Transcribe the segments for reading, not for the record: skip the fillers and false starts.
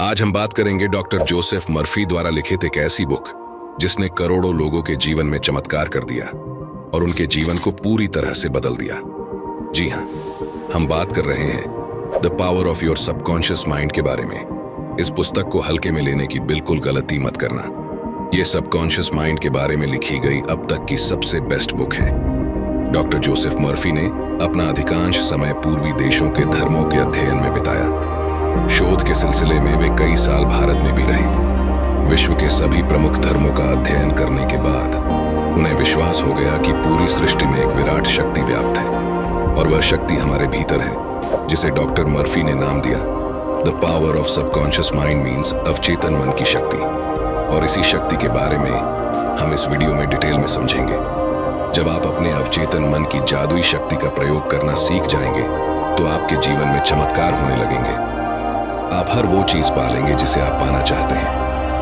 आज हम बात करेंगे डॉक्टर जोसेफ मर्फी द्वारा लिखित एक ऐसी बुक जिसने करोड़ों लोगों के जीवन में चमत्कार कर दिया और उनके जीवन को पूरी तरह से बदल दिया। जी हाँ, हम बात कर रहे हैं the power of your subconscious mind के बारे में। इस पुस्तक को हल्के में लेने की बिल्कुल गलती मत करना। ये सबकॉन्शियस माइंड के बारे में लिखी गई अब तक की सबसे बेस्ट बुक है। डॉक्टर जोसेफ मर्फी ने अपना अधिकांश समय पूर्वी देशों के धर्मों के अध्ययन में बिताया। शोध के सिलसिले में वे कई साल भारत में भी रहे। विश्व के सभी प्रमुख धर्मों का अध्ययन करने के बाद उन्हें विश्वास हो गया कि पूरी सृष्टि में एक विराट शक्ति व्याप्त है और वह शक्ति हमारे भीतर है, जिसे डॉक्टर मर्फी ने नाम दिया the power of subconscious mind means अवचेतन मन की शक्ति। और इसी शक्ति के बारे में हम इस वीडियो में डिटेल में समझेंगे। जब आप अपने अवचेतन मन की जादुई शक्ति का प्रयोग करना सीख जाएंगे तो आपके जीवन में चमत्कार होने लगेंगे। आप हर वो चीज पालेंगे जिसे आप पाना चाहते हैं,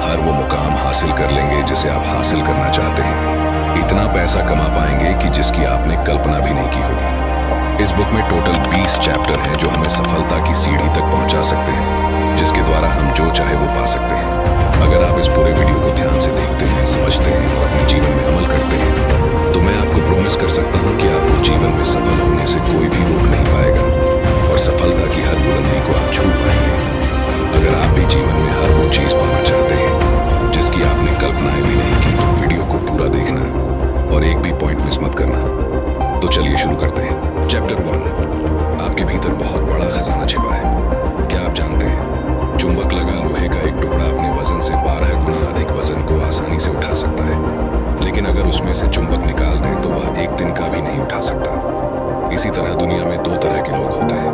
हर वो मुकाम हासिल कर लेंगे जिसे आप हासिल करना चाहते हैं। इतना पैसा कमा पाएंगे कि जिसकी आपने कल्पना भी नहीं की होगी। इस बुक में टोटल 20 चैप्टर हैं जो हमें सफलता की सीढ़ी तक पहुंचा सकते हैं, जिसके द्वारा हम जो चाहे वो पा सकते हैं। अगर आप इस पूरे वीडियो को ध्यान से देखते हैं, समझते हैं और अपने जीवन में अमल करते हैं तो मैं आपको प्रॉमिस कर सकता हूं कि आपको जीवन में सफल होने से कोई भी रोक नहीं पाएगा और सफलता की हर बुलंदी को आप छू पाएंगे। अगर आप भी जीवन में हर वो चीज पाना चाहते हैं जिसकी आपने कल्पनाएं भी नहीं की तो वीडियो को पूरा देखना और एक भी पॉइंट मिस मत करना। तो चलिए शुरू करते हैं। चैप्टर 1, आपके भीतर बहुत बड़ा खजाना छिपा है। क्या आप जानते हैं चुंबक लगा लोहे का एक टुकड़ा अपने वजन से 12 गुना अधिक वजन को आसानी से उठा सकता है, लेकिन अगर उसमें से चुंबक निकाल दें तो वह एक दिन का भी नहीं उठा सकता। इसी तरह दुनिया में 2 तरह के लोग होते हैं।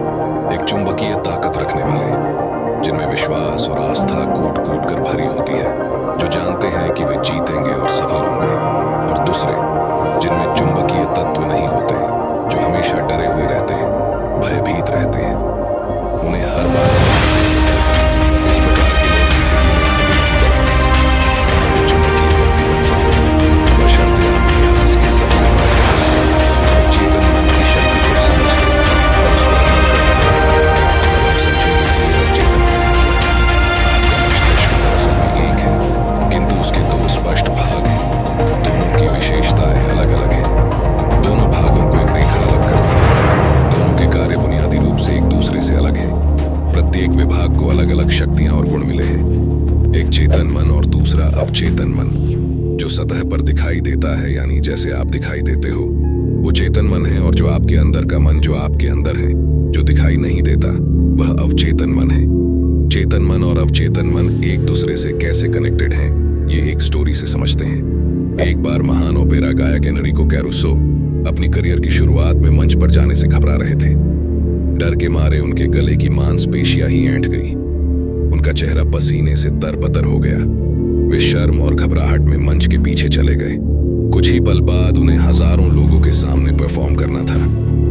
एक चुंबकीय ताकत रखने वाले जिनमें विश्वास और आस्था कूट कूट कर भरी होती है, जो जानते हैं कि वे जीतेंगे और सफल होंगे, और दूसरे जिनमें चुंबकीय तत्व नहीं होते, जो हमेशा डरे हुए रहते हैं, भयभीत रहते हैं। उन्हें हर बार इस प्रकार के लोग जिंदगी में आगे नहीं बढ़ पाते। आप भी चुंबकीय व्यक्ति बन सकते हैं, बशर्ते आप इतिहास के सबसे बड़े रहस्य अवचेतन मन की शक्ति को समझ लें और उस पर अमल करने लगें। अब हम समझेंगे कि अवचेतन मन है क्या। आपका मस्तिष्क दरअसल में एक है, किंतु उसके 2 स्पष्ट भाग हैं। दोनों की विशेषताएं अलग अलग हैं। दोनों भागों को एक रेखा अलग करती है। दोनों के कार्य बुनियादी रूप से एक दूसरे से अलग हैं। प्रत्येक विभाग को अलग अलग शक्तियां और गुण मिले हैं। एक चेतन मन और दूसरा अवचेतन मन, जो सतह पर दिखाई देता है, यानी जैसे आप दिखाई देते हो, वो चेतन मन है। और जो आपके अंदर का मन, जो आपके अंदर है, जो दिखाई नहीं देता, वह अवचेतन मन है। चेतन मन और अवचेतन मन एक दूसरे से कैसे कनेक्टेड हैं, ये एक स्टोरी से समझते हैं। एक बार महान ओपेरा गायक एनरिको कैरुसो अपनी करियर की शुरुआत में मंच पर जाने से घबरा रहे थे। डर के मारे उनके गले की मांसपेशियां ही ऐंठ गई। उनका चेहरा पसीने से तरबतर हो गया। वे शर्म और घबराहट में मंच के पीछे चले गए। कुछ ही पल बाद उन्हें हजारों लोगों के सामने परफॉर्म करना था,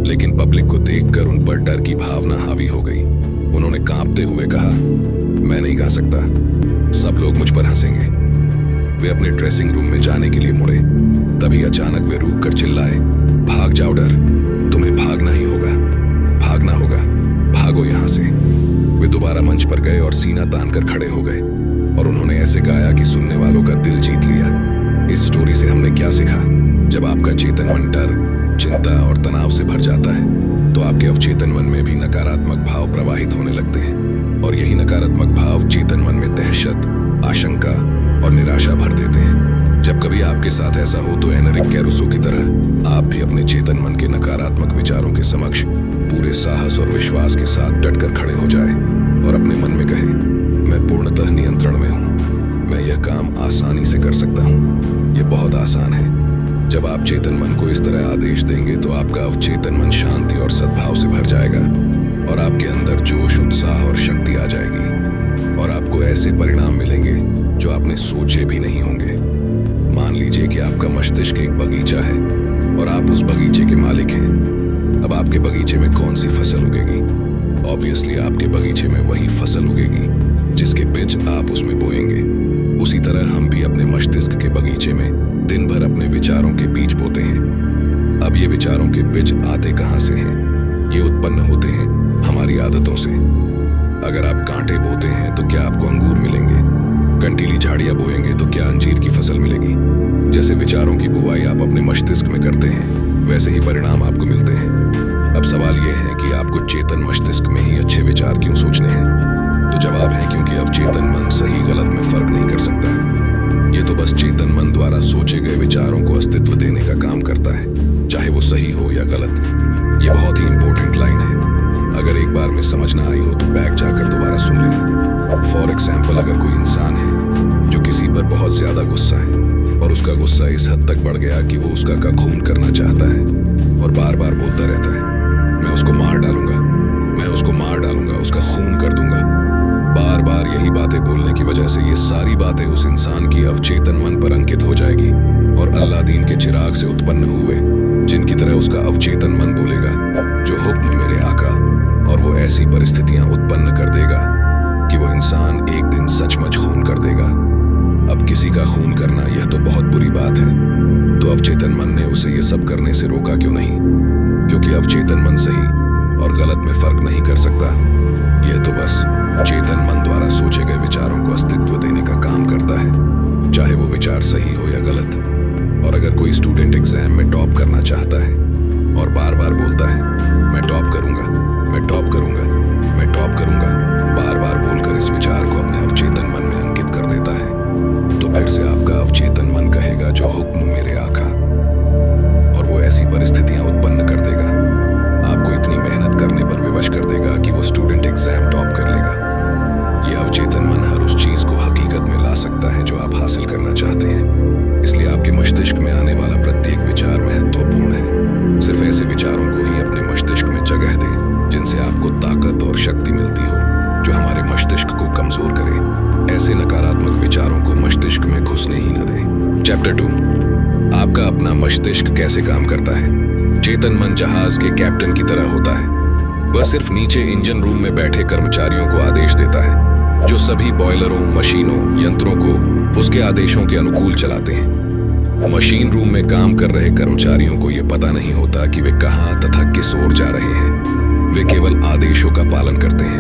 लेकिन पब्लिक को देखकर उन पर डर की भावना हावी हो गई। उन्होंने कांपते हुए कहा, मैं नहीं गा सकता, सब लोग मुझ पर हंसेंगे। वे अपने ड्रेसिंग रूम में जाने के लिए मुड़े। तभी अचानक वे रुक कर चिल्लाए, भाग जाओ डर, तुम्हें भागना ही होगा, भागना होगा, भागो यहां से। वे दोबारा मंच पर गए और सीना तान कर खड़े हो गए और उन्होंने ऐसे गाया कि सुनने वालों का दिल जीत लिया। इस स्टोरी से हमने क्या सीखा? जब आपका चेतन मन डर, चिंता और तनाव से भर जाता है तो आपके अवचेतन मन में भी नकारात्मक भाव प्रवाहित होने लगते हैं, और यही नकारात्मक भाव चेतन मन में दहशत, आशंका और निराशा भर देते हैं। जब कभी आपके साथ ऐसा हो तो एनरिक कैरुसो की तरह आप भी अपने चेतन मन के नकारात्मक विचारों के समक्ष पूरे साहस और विश्वास के साथ डटकर खड़े हो जाए और अपने मन में कहे, मैं पूर्णतः नियंत्रण में हूँ, मैं यह काम आसानी से कर सकता हूँ, यह बहुत आसान है। जब आप चेतन मन को इस तरह आदेश देंगे तो आपका अवचेतन मन शांति और सद्भाव से भर जाएगा और आपके अंदर जोश, उत्साह और शक्ति आ जाएगी और आपको ऐसे परिणाम मिलेंगे जो आपने सोचे भी नहीं होंगे। मान लीजिए कि आपका मस्तिष्क एक बगीचा है और आप उस बगीचे के मालिक हैं। अब आपके बगीचे में कौन सी फसल उगेगी? ऑब्वियसली आपके बगीचे में वही फसल उगेगी जिसके बीज आप उसमें बोएंगे। उसी तरह हम भी अपने मस्तिष्क के बगीचे में दिन भर अपने विचारों के बीज बोते हैं। अब ये विचारों के बीज आते कहां से हैं? ये उत्पन्न होते हैं हमारी आदतों से। अगर आप कांटे बोते हैं तो क्या आपको कंटीली झाड़ियां बोएंगे तो क्या अंजीर की फसल मिलेगी। जैसे विचारों की बुवाई आप अपने मस्तिष्क में करते हैं, वैसे ही परिणाम आपको मिलते हैं। अब सवाल यह है कि आपको चेतन मस्तिष्क में ही अच्छे विचार क्यों सोचने हैं। तो जवाब है क्योंकि अवचेतन मन सही गलत में फर्क नहीं कर सकता। ये तो बस चेतन मन द्वारा सोचे गए विचारों को अस्तित्व देने का काम करता है, चाहे वो सही हो या गलत। ये बहुत ही इंपॉर्टेंट लाइन है। अगर एक बार में समझ ना आई हो तो बैक जाकर दोबारा सुन लेना। फॉर एग्जाम्पल, अगर कोई इंसान है जो किसी पर बहुत ज्यादा गुस्सा है और उसका गुस्सा इस हद तक बढ़ गया कि वो उसका का खून करना चाहता है और बार बार बोलता रहता है, मैं उसको मार डालूंगा, मैं उसको मार डालूंगा, उसका खून कर दूंगा। बार बार यही बातें बोलने की वजह से ये सारी बातें उस इंसान की अवचेतन मन पर अंकित हो जाएगी और अल्लादीन के चिराग से उत्पन्न हुए जिनकी तरह उसका अवचेतन मन बोलेगा, जो हुक्म मेरे आका, और वो ऐसी परिस्थितियां उत्पन्न कर देगा कि वो इंसान एक दिन सचमुच खून कर देगा। अब किसी का खून करना यह तो बहुत बुरी बात है, तो अवचेतन मन ने उसे ये सब करने से रोका क्यों नहीं? क्योंकि अवचेतन मन सही और गलत में फर्क नहीं कर सकता। यह तो बस चेतन मन द्वारा सोचे गए विचारों को अस्तित्व देने का काम करता है, चाहे वो विचार सही हो या गलत। और अगर कोई स्टूडेंट एग्जाम में टॉप करना चाहता है और बार बार बोलता है, मैं टॉप करूंगा, मैं टॉप करूंगा, मैं टॉप करूंगा, बार बार बोलकर इस विचार को अपने अवचेतन मन में अंकित कर देता है, तो फिर से आपका अवचेतन मन कहेगा, जो हुक्म मेरे आका, और वो ऐसी परिस्थितियां उत्पन्न कर देगा, आपको इतनी मेहनत करने पर विवश कर देगा कि वो स्टूडेंट एग्जाम टॉप कर लेगा। ये अवचेतन मन हर उस चीज को हकीकत में ला सकता है जो आप हासिल करना चाहते हैं। इसलिए आपके मस्तिष्क में आने वाला प्रत्येक विचार महत्वपूर्ण है। सिर्फ ऐसे विचारों को ही अपने मस्तिष्क में जगह दें जिनसे आपको ताकत और शक्ति मिलती हो, जो हमारे मस्तिष्क को कमजोर करे। ऐसे नकारात्मक विचारों को मस्तिष्क में घुसने ही न दें। चैप्टर 2, आपका अपना मस्तिष्क कैसे काम करता है। चेतन मन जहाज के कैप्टन की तरह होता है। वह सिर्फ नीचे इंजन रूम में बैठे कर्मचारियों को आदेश देता है, जो सभी बॉयलरों, मशीनों, यंत्रों को उसके आदेशों के अनुकूल चलाते हैं। मशीन रूम में काम कर रहे कर्मचारियों को यह पता नहीं होता कि वे कहां तथा किस ओर जा रहे हैं। वे केवल आदेशों का पालन करते हैं।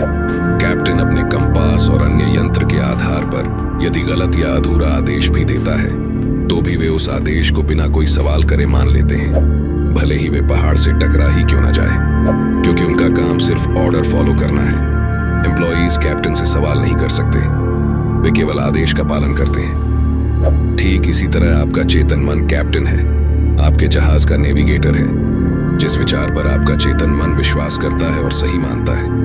कैप्टन अपने कंपास और अन्य यंत्र के आधार पर यदि गलत या अधूरा आदेश भी देता है, तो भी वे उस आदेश को बिना कोई सवाल करे मान लेते हैं, भले ही वे पहाड़ से टकरा ही क्यों न जाए, क्योंकि उनका काम सिर्फ ऑर्डर फॉलो करना है। एम्प्लॉइज कैप्टन से सवाल नहीं कर सकते, वे केवल आदेश का पालन करते हैं। ठीक इसी तरह आपका चेतन मन कैप्टन है, आपके जहाज का नेविगेटर है। जिस विचार पर आपका चेतन मन विश्वास करता है और सही मानता है,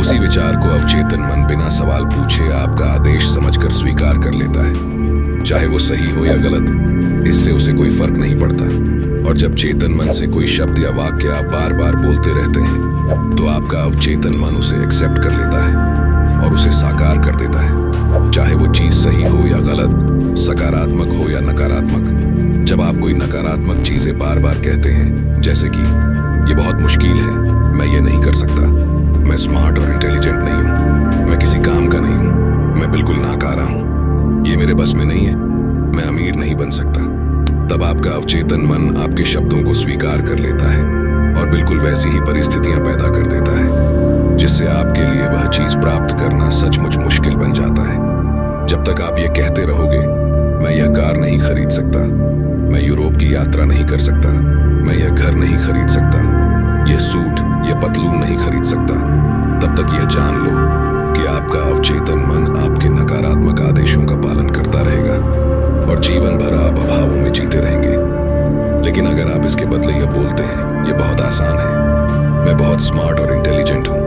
उसी विचार को अवचेतन मन बिना सवाल पूछे आपका आदेश समझकर स्वीकार कर लेता है, चाहे वो सही हो या गलत। इससे उसे कोई फर्क नहीं पड़ता। और जब चेतन मन से कोई शब्द या वाक्य आप बार बार बोलते रहते हैं, तो आपका अवचेतन मन उसे एक्सेप्ट कर लेता है और उसे साकार कर देता है, चाहे वो चीज सही हो या गलत, सकारात्मक हो या नकारात्मक। जब आप कोई नकारात्मक चीजें बार बार कहते हैं, जैसे कि ये बहुत मुश्किल है, मैं ये नहीं कर सकता, मैं स्मार्ट और इंटेलिजेंट नहीं हूँ, मैं किसी काम का नहीं हूँ, मैं बिल्कुल नाकारा हूँ, ये मेरे बस में नहीं है, मैं अमीर नहीं बन सकता, तब आपका अवचेतन मन आपके शब्दों को स्वीकार कर लेता है और बिल्कुल वैसी ही परिस्थितियां पैदा कर देता है, जिससे आपके लिए वह चीज प्राप्त करना सचमुच मुश्किल बन जाता है। जब तक आप ये कहते रहोगे, मैं यह कार नहीं खरीद सकता, मैं यूरोप की यात्रा नहीं कर सकता, मैं यह घर नहीं खरीद सकता, यह सूट, यह पतलून नहीं खरीद सकता, तब तक यह जान लो कि आपका अवचेतन मन आपके नकारात्मक आदेशों का पालन करता रहेगा और जीवन भर आप अभावों में जीते रहेंगे। लेकिन अगर आप इसके बदले यह बोलते हैं, यह बहुत आसान है, मैं बहुत स्मार्ट और इंटेलिजेंट हूँ,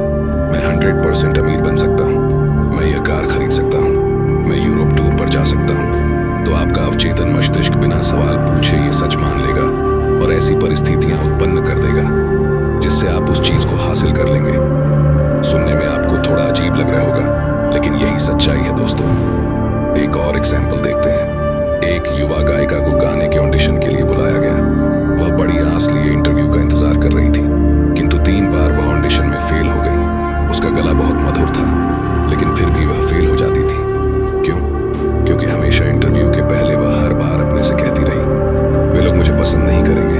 मैं 100% अमीर बन सकता हूँ, मैं यह कार खरीद सकता हूँ, मैं यूरोप टूर पर जा सकता हूँ, तो आपका अवचेतन मस्तिष्क बिना सवाल पूछे ये सच मान लेगा और ऐसी परिस्थितियां उत्पन्न कर देगा जिससे आप उस चीज को हासिल कर लेंगे। सुनने में आपको थोड़ा अजीब लग रहा होगा, लेकिन यही सच्चाई है दोस्तों। एक और एग्जाम्पल देखते हैं। एक युवा गायिका को गाने के ऑडिशन के लिए बुलाया गया। वह बड़ी आस लिए इंटरव्यू का इंतजार कर रही थी, किंतु 3 बार वह ऑडिशन में फेल हो गई। उसका गला बहुत मधुर था, लेकिन फिर भी वह फेल हो जाती थी। क्यों? क्योंकि हमेशा इंटरव्यू के पहले वह हर बार अपने से कहती रही, वे लोग मुझे पसंद नहीं करेंगे,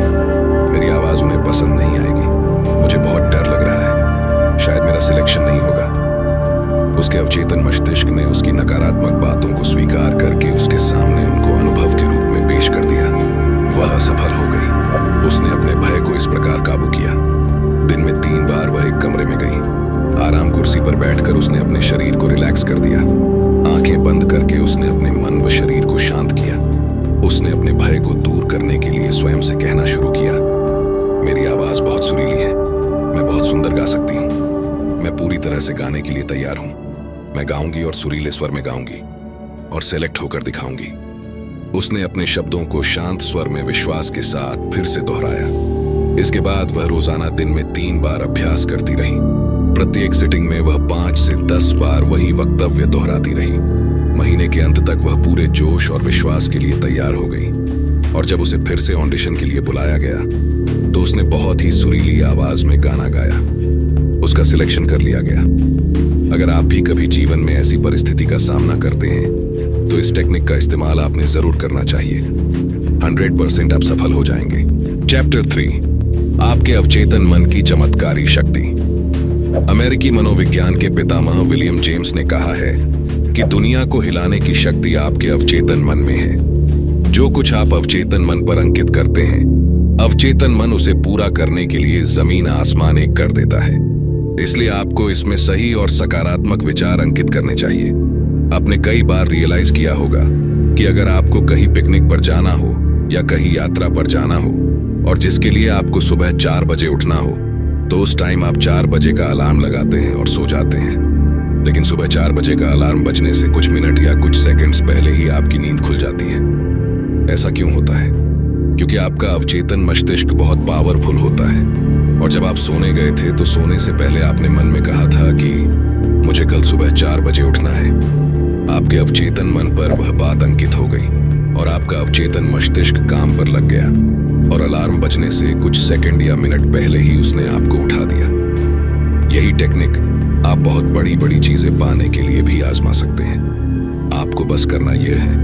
मेरी आवाज उन्हें पसंद नहीं आएगी, मुझे बहुत डर लग रहा है, शायद मेरा सिलेक्शन नहीं होगा। उसके अवचेतन मस्तिष्क ने उसकी नकारात्मक बातों को स्वीकार करके उसके सामने उनको अनुभव के रूप में पेश कर दिया। वह असफल हो गई। उसने अपने भय को इस प्रकार काबू किया। दिन में 3 बार वह एक कमरे में गई। आराम कुर्सी पर बैठकर उसने अपने शरीर को रिलैक्स कर दिया। आंखें बंद करके उसने अपने मन व शरीर को शांत किया। उसने अपने भय को दूर करने के लिए स्वयं से कहना शुरू किया, मेरी आवाज बहुत सुरीली है, मैं बहुत सुंदर गा सकती हूँ, मैं पूरी तरह से गाने के लिए तैयार हूँ, मैं गाऊंगी और सुरीले स्वर में गाऊंगी और सेलेक्ट होकर दिखाऊंगी। उसने अपने शब्दों को शांत स्वर में विश्वास के साथ फिर से दोहराया। इसके बाद वह रोजाना दिन में 3 बार अभ्यास करती रही। प्रत्येक सिटिंग में वह 5 से 10 बार वही वक्तव्य दोहराती रही। महीने के अंत तक वह पूरे जोश और विश्वास के लिए तैयार हो गई और जब उसे फिर से ऑडिशन के लिए बुलाया गया तो उसने बहुत ही सुरीली आवाज में गाना गाया। उसका सिलेक्शन कर लिया गया। अगर आप भी कभी जीवन में ऐसी परिस्थिति का सामना करते हैं तो इस टेक्निक का इस्तेमाल आपने जरूर करना चाहिए। 100% आप सफल हो जाएंगे। चैप्टर 3, आपके अवचेतन मन की चमत्कारी शक्ति। अमेरिकी मनोविज्ञान के पितामह विलियम जेम्स ने कहा है कि दुनिया को हिलाने की शक्ति आपके अवचेतन मन में है। जो कुछ आप अवचेतन मन पर अंकित करते हैं, अवचेतन मन उसे पूरा करने के लिए जमीन आसमान एक कर देता है। इसलिए आपको इसमें सही और सकारात्मक विचार अंकित करने चाहिए। आपने कई बार रियलाइज किया होगा कि अगर आपको कहीं पिकनिक पर जाना हो या कहीं यात्रा पर जाना हो और जिसके लिए आपको सुबह 4 बजे उठना हो तो उस टाइम आप 4 बजे का अलार्म लगाते हैं और सो जाते हैं। लेकिन सुबह 4 बजे का अलार्म बजने से कुछ मिनट या कुछ सेकंड्स पहले ही आपकी नींद खुल जाती है। ऐसा क्यों होता है? क्योंकि आपका अवचेतन मस्तिष्क बहुत पावरफुल होता है और जब आप सोने गए थे तो सोने से पहले आपने मन में कहा था कि मुझे कल सुबह 4 बजे उठना है। आपके अवचेतन मन पर वह बात अंकित हो गई और आपका अवचेतन मस्तिष्क काम पर लग गया और अलार्म बजने से कुछ सेकंड या मिनट पहले ही उसने आपको उठा दिया। यही टेक्निक आप बहुत बड़ी बड़ी चीजें पाने के लिए भी आजमा सकते हैं। आपको बस करना यह है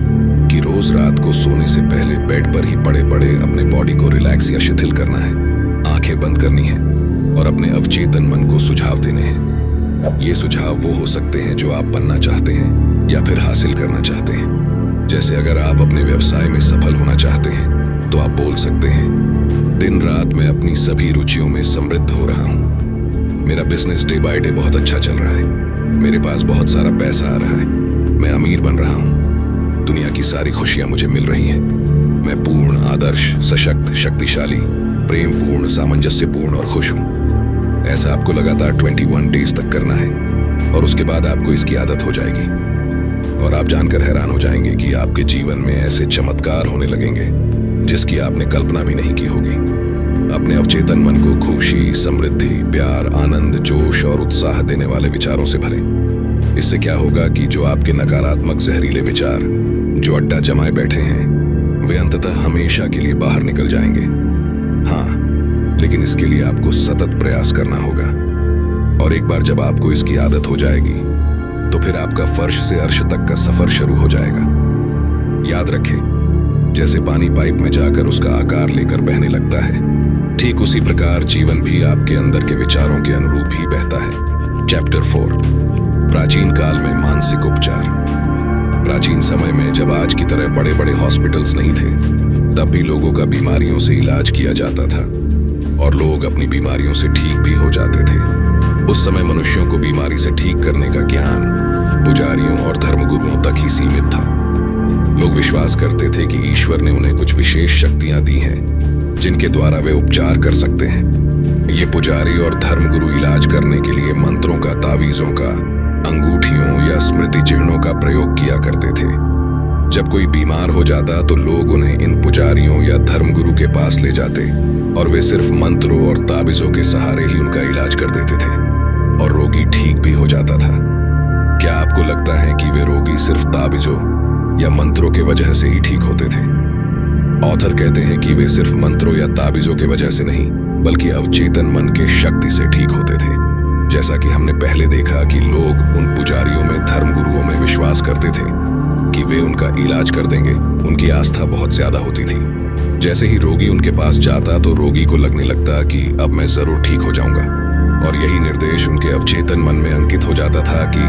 कि रोज रात को सोने से पहले बेड पर ही पड़े पड़े अपने बॉडी को रिलैक्स या शिथिल करना है, आंखें बंद करनी है और अपने अवचेतन मन को सुझाव देने हैं। ये सुझाव वो हो सकते हैं जो आप बनना चाहते हैं या फिर हासिल करना चाहते हैं। जैसे अगर आप अपने व्यवसाय में सफल होना चाहते हैं तो आप बोल सकते हैं, दिन रात मैं अपनी सभी रुचियों में समृद्ध हो रहा हूँ, मेरा बिजनेस डे बाय डे बहुत अच्छा चल रहा है, मेरे पास बहुत सारा पैसा आ रहा है, मैं अमीर बन रहा हूँ, दुनिया की सारी खुशियां मुझे मिल रही हैं, मैं पूर्ण, आदर्श, सशक्त, शक्तिशाली, प्रेमपूर्ण, सामंजस्यपूर्ण और खुश हूँ। ऐसा आपको लगातार 21 डेज तक करना है और उसके बाद आपको इसकी आदत हो जाएगी और आप जानकर हैरान हो जाएंगे कि आपके जीवन में ऐसे चमत्कार होने लगेंगे जिसकी आपने कल्पना भी नहीं की होगी। अपने अवचेतन मन को खुशी, समृद्धि, प्यार, आनंद, जोश और उत्साह देने वाले विचारों से भरें। इससे क्या होगा कि जो आपके नकारात्मक जहरीले विचार जो अड्डा जमाए बैठे हैं वे अंततः हमेशा के लिए बाहर निकल जाएंगे। हाँ, लेकिन इसके लिए आपको सतत प्रयास करना होगा और एक बार जब आपको इसकी आदत हो जाएगी तो फिर आपका फर्श से अर्श तक का सफर शुरू हो जाएगा। याद रखें, जैसे पानी पाइप में जाकर उसका आकार लेकर बहने लगता है, ठीक उसी प्रकार जीवन भी आपके अंदर के विचारों के अनुरूप ही बहता है। चैप्टर 4, प्राचीन काल में मानसिक उपचार। प्राचीन समय में जब आज की तरह बड़े बड़े हॉस्पिटल्स नहीं थे, तब भी लोगों का बीमारियों से इलाज किया जाता था और लोग अपनी बीमारियों से ठीक भी हो जाते थे। उस समय मनुष्यों को बीमारी से ठीक करने का ज्ञान पुजारियों और धर्मगुरुओं तक ही सीमित था। लोग विश्वास करते थे कि ईश्वर ने उन्हें कुछ विशेष शक्तियां दी हैं जिनके द्वारा वे उपचार कर सकते हैं। ये पुजारी और धर्मगुरु इलाज करने के लिए मंत्रों का, तावीजों का, अंगूठियों या स्मृति चिन्हों का प्रयोग किया करते थे। जब कोई बीमार हो जाता तो लोग उन्हें इन पुजारियों या धर्मगुरु के पास ले जाते और वे सिर्फ मंत्रों और ताबीजों के सहारे ही उनका इलाज कर देते थे और रोगी ठीक भी हो जाता था। क्या आपको लगता है कि वे रोगी सिर्फ ताबीजों या मंत्रों के वजह से ही ठीक होते थे? ऑथर कहते हैं कि वे सिर्फ मंत्रों या ताबीजों के वजह से नहीं बल्कि अवचेतन मन के शक्ति से ठीक होते थे। जैसा कि हमने पहले देखा कि लोग उन पुजारियों में, धर्मगुरुओं में विश्वास करते थे कि वे उनका इलाज कर देंगे। उनकी आस्था बहुत ज्यादा होती थी। जैसे ही रोगी उनके पास जाता तो रोगी को लगने लगता कि अब मैं जरूर ठीक हो जाऊंगा और यही निर्देश उनके अवचेतन मन में अंकित हो जाता था कि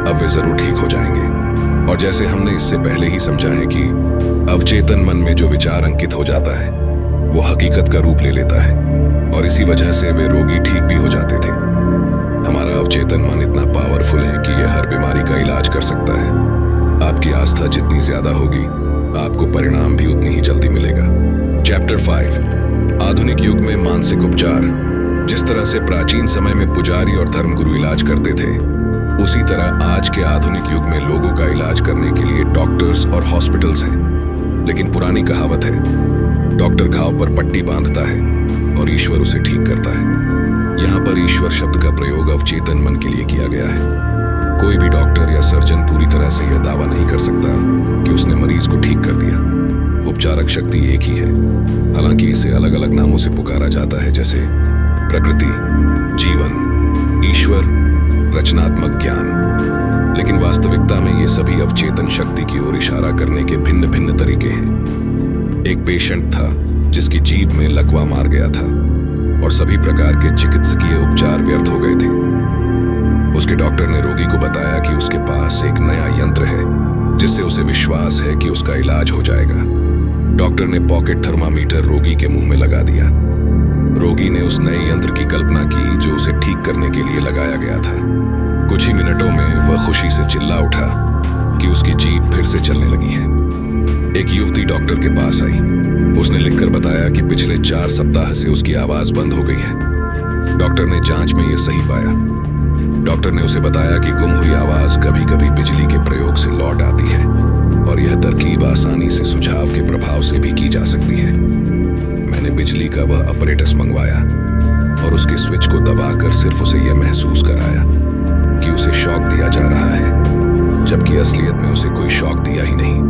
अब वे जरूर ठीक हो जाएंगे। और जैसे हमने इससे पहले ही समझा है कि अवचेतन मन में जो विचार अंकित हो जाता है वो हकीकत का रूप ले लेता है, और इसी वजह से वे रोगी ठीक भी हो जाते थे। हमारा अवचेतन मन इतना पावरफुल है कि यह हर बीमारी का इलाज कर सकता है। आपकी आस्था जितनी ज्यादा होगी, आपको परिणाम भी उतनी ही जल्दी मिलेगा। चैप्टर 5, आधुनिक युग में मानसिक उपचार। जिस तरह से प्राचीन समय में पुजारी और धर्मगुरु इलाज करते थे, उसी तरह आज के आधुनिक युग में लोगों का इलाज करने के लिए डॉक्टर्स और हॉस्पिटल्स हैं। लेकिन पुरानी कहावत है, डॉक्टर घाव पर पट्टी बांधता है और ईश्वर उसे ठीक करता है। यहाँ पर ईश्वर शब्द का प्रयोग अवचेतन मन के लिए किया गया है। कोई भी डॉक्टर या सर्जन पूरी तरह से यह दावा नहीं कर सकता कि उसने मरीज को ठीक कर दिया। उपचारक शक्ति एक ही है, हालांकि इसे अलग अलग नामों से पुकारा जाता है, जैसे प्रकृति, जीवन, ईश्वर, रचनात्मक ज्ञान। लेकिन वास्तविकता में ये सभी अवचेतन शक्ति की ओर इशारा करने के भिन्न भिन्न तरीके हैं। एक पेशेंट था जिसकी जीभ में लकवा मार गया था और सभी प्रकार के चिकित्सकीय उपचार व्यर्थ हो गए थे। उसके डॉक्टर ने रोगी को बताया कि उसके पास एक नया यंत्र है जिससे उसे विश्वास है कि उसका इलाज हो जाएगा। डॉक्टर ने पॉकेट थर्मामीटर रोगी के मुंह में लगा दिया। रोगी ने उस नए यंत्र की कल्पना की जो उसे ठीक करने के लिए लगाया गया था। कुछ ही मिनटों में वह खुशी से चिल्ला उठा कि उसकी जीभ फिर से चलने लगी है। एक युवती डॉक्टर के पास आई। उसने लिखकर बताया कि पिछले 4 सप्ताह से उसकी आवाज बंद हो गई है। डॉक्टर ने जांच में यह सही पाया। डॉक्टर ने उसे बताया कि गुम हुई आवाज कभी कभी बिजली के प्रयोग से लौट आती है और यह तरकीब आसानी से सुझाव के प्रभाव से भी की जा सकती है। मैंने बिजली का वह अपरेटस मंगवाया और उसके स्विच को दबाकर सिर्फ उसे यह महसूस कराया कि उसे शॉक दिया जा रहा है, जबकि असलियत में उसे कोई शॉक दिया ही नहीं।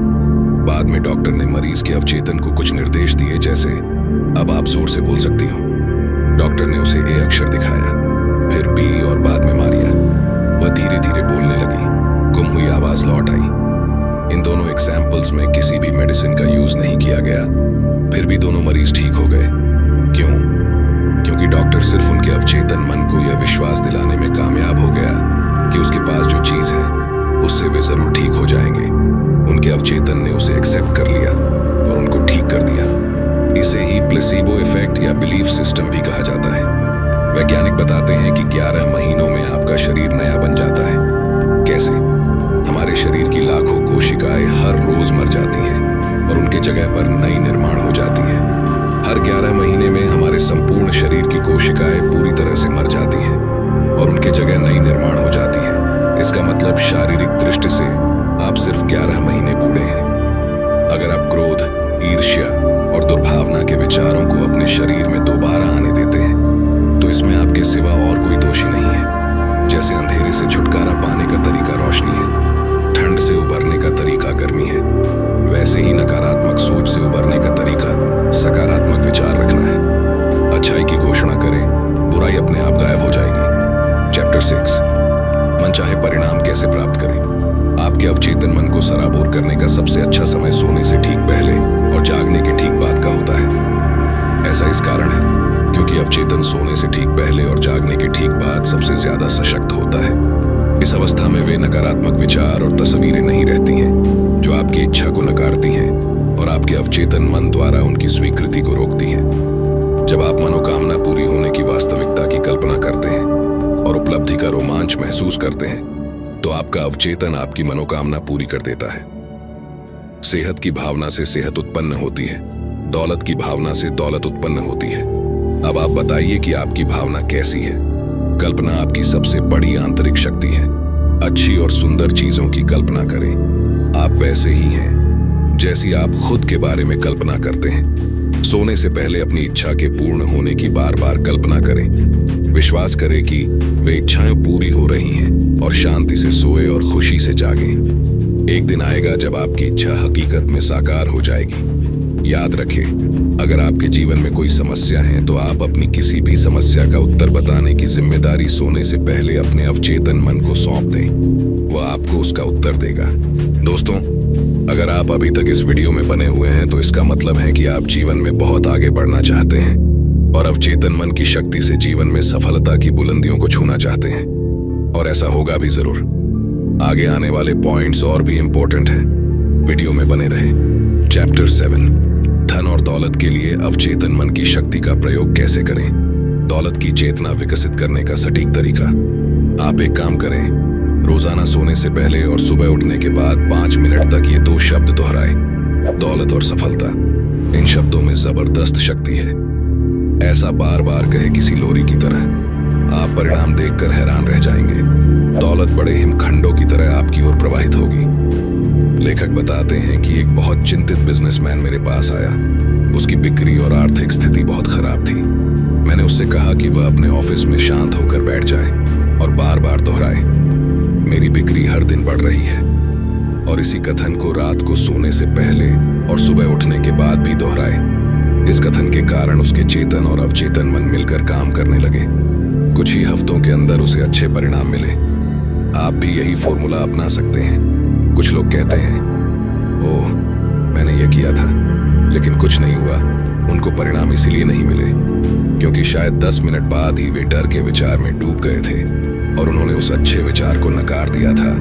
बाद में डॉक्टर ने मरीज के अवचेतन को कुछ निर्देश दिए, जैसे अब आप जोर से बोल सकती हो। डॉक्टर ने उसे ए अक्षर दिखाया, फिर बी और बाद में मारिया। वह धीरे धीरे बोलने लगी। गुम हुई आवाज लौट आई। इन दोनों एग्जाम्पल्स में किसी भी मेडिसिन का यूज नहीं किया गया, फिर भी दोनों मरीज ठीक हो गए। क्यों? क्योंकि डॉक्टर सिर्फ उनके अवचेतन मन को यह विश्वास दिलाने में कामयाब हो गया कि उसके पास जो चीज है उससे वे जरूर ठीक हो जाएंगे। उनके अवचेतन ने उसे एक्सेप्ट कर लिया और उनको ठीक कर दिया। इसे ही प्लेसिबो इफेक्ट या बिलीफ सिस्टम भी कहा जाता है। वैज्ञानिक बताते हैं कि 11 महीनों में आपका शरीर नया बन जाता है। कैसे? हमारे शरीर की लाखों कोशिकाएं हर रोज मर जाती हैं और उनके जगह पर नई निर्माण हो जाती है। हर 11 महीने में हमारे संपूर्ण शरीर की कोशिकाएं पूरी तरह से मर जाती हैं और उनके जगह नई निर्माण हो जाती है। इसका मतलब शारीरिक दृष्टि से आप सिर्फ 11 महीने बूढ़े हैं। अगर आप क्रोध, ईर्ष्या और दुर्भावना के विचारों को अपने शरीर में दोबारा आने देते हैं तो इसमें आपके सिवा और कोई दोषी नहीं है। जैसे अंधेरे से छुटकारा पाने का तरीका रोशनी है, ठंड से उबरने का तरीका गर्मी है, वैसे ही नकारात्मक सोच से उबरने का तरीका सकारात्मक विचार रखना है। अच्छाई की घोषणा करें, बुराई अपने आप गायब हो जाएगी। चैप्टर 6, मनचाहे परिणाम कैसे प्राप्त करें। आपके अवचेतन मन को सराबोर करने का सबसे अच्छा समय सोने से ठीक पहले और जागने के ठीक बाद का होता है। ऐसा इस कारण है क्योंकि अवचेतन सोने से ठीक पहले और जागने के ठीक बाद सबसे ज्यादा सशक्त होता है। इस अवस्था में वे नकारात्मक विचार और तस्वीरें नहीं रहती हैं जो आपकी इच्छा को नकारती हैं और आपके अवचेतन मन द्वारा उनकी स्वीकृति को रोकती हैं। जब आप मनोकामना पूरी होने की वास्तविकता की कल्पना करते हैं और उपलब्धि का रोमांच महसूस करते हैं तो आपका अवचेतन आपकी मनोकामना पूरी कर देता है। सेहत की भावना से सेहत उत्पन्न होती है, दौलत की भावना से दौलत उत्पन्न होती है। अब आप बताइए कि आपकी भावना कैसी है। कल्पना आपकी सबसे बड़ी आंतरिक शक्ति है। अच्छी और सुंदर चीजों की कल्पना करें। आप वैसे ही हैं जैसी आप खुद के बारे में कल्पना करते हैं। सोने से पहले अपनी इच्छा के पूर्ण होने की बार बार कल्पना करें। विश्वास करें कि वे इच्छाएं पूरी हो रही हैं और शांति से सोए और खुशी से जागें। एक दिन आएगा जब आपकी इच्छा हकीकत में साकार हो जाएगी। याद रखें, अगर आपके जीवन में कोई समस्या है तो आप अपनी किसी भी समस्या का उत्तर बताने की जिम्मेदारी सोने से पहले अपने अवचेतन मन को सौंप दें। वह आपको उसका उत्तर देगा। दोस्तों, अगर आप अभी तक इस वीडियो में बने हुए हैं तो इसका मतलब है कि आप जीवन में बहुत आगे बढ़ना चाहते हैं और अवचेतन मन की शक्ति से जीवन में सफलता की बुलंदियों को छूना चाहते हैं, और ऐसा होगा भी जरूर। आगे आने वाले पॉइंट्स और भी इंपॉर्टेंट हैं, वीडियो में बने रहे। चैप्टर 7, धन और दौलत के लिए अवचेतन मन की शक्ति का प्रयोग कैसे करें। दौलत की चेतना विकसित करने का सटीक तरीका। आप एक काम करें, रोजाना सोने से पहले और सुबह उठने के बाद 5 मिनट तक ये 2 शब्द दोहराएं, दौलत और सफलता। इन शब्दों में जबरदस्त शक्ति है। ऐसा बार बार कहे किसी लोरी की तरह, आप परिणाम देखकर हैरान रह जाएंगे। दौलत बड़े हिमखंडों की तरह आपकी ओर प्रवाहित होगी। लेखक बताते हैं कि एक बहुत चिंतित बिजनेसमैन मेरे पास आया। उसकी बिक्री और आर्थिक स्थिति बहुत खराब थी। मैंने उससे कहा कि वह अपने ऑफिस में शांत होकर बैठ जाए और बार बार दोहराए, मेरी बिक्री हर दिन बढ़ रही है। और इसी कथन को रात को सोने से पहले और सुबह उठने के बाद भी दोहराए। इस कथन के कारण उसके चेतन और अवचेतन मन मिलकर काम करने लगे। कुछ ही हफ्तों के अंदर उसे अच्छे परिणाम मिले। आप भी यही फॉर्मूला अपना सकते हैं। कुछ लोग कहते हैं, ओह मैंने ये किया था लेकिन कुछ नहीं हुआ। उनको परिणाम इसीलिए नहीं मिले क्योंकि शायद 10 मिनट बाद ही वे डर के विचार में डूब गए थे और उन्होंने उस अच्छे विचार को नकार दिया था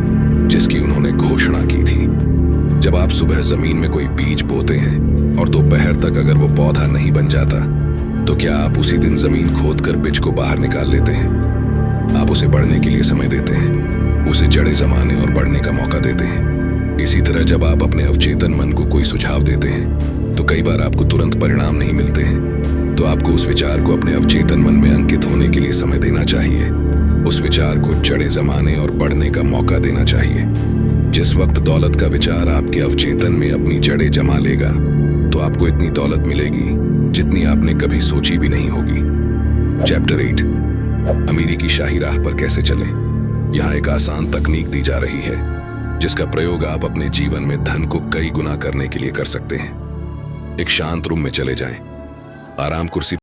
जिसकी उन्होंने घोषणा की थी। जब आप सुबह जमीन में कोई बीज बोते हैं और दोपहर तक अगर वो पौधा नहीं बन जाता, तो क्या आप उसी दिन जमीन खोदकर बीज को बाहर निकाल लेते हैं? आप उसे बढ़ने के लिए समय देते हैं, उसे जड़ें जमाने और बढ़ने का मौका देते हैं। इसी तरह जब आप अपने अवचेतन मन को कोई सुझाव देते हैं तो कई बार आपको तुरंत परिणाम नहीं मिलते हैं। तो आपको उस विचार को अपने अवचेतन मन में अंकित होने के लिए समय देना चाहिए। उस विचार को जड़ें जमाने और बढ़ने का मौका देना चाहिए। जिस वक्त दौलत का विचार आपके अवचेतन में अपनी जड़ें जमा लेगा तो आपको इतनी दौलत मिलेगी जितनी आपने कभी सोची भी नहीं होगी। चैप्टर 8, अमीरी की शाही राह पर कैसे चलें। यहाँ एक आसान तकनीक दी जा रही है जिसका प्रयोग आप अपने जीवन में धन को कई गुना करने के लिए कर सकते हैं। एक शांत रूम में चले जाएं, आराम कुर्सी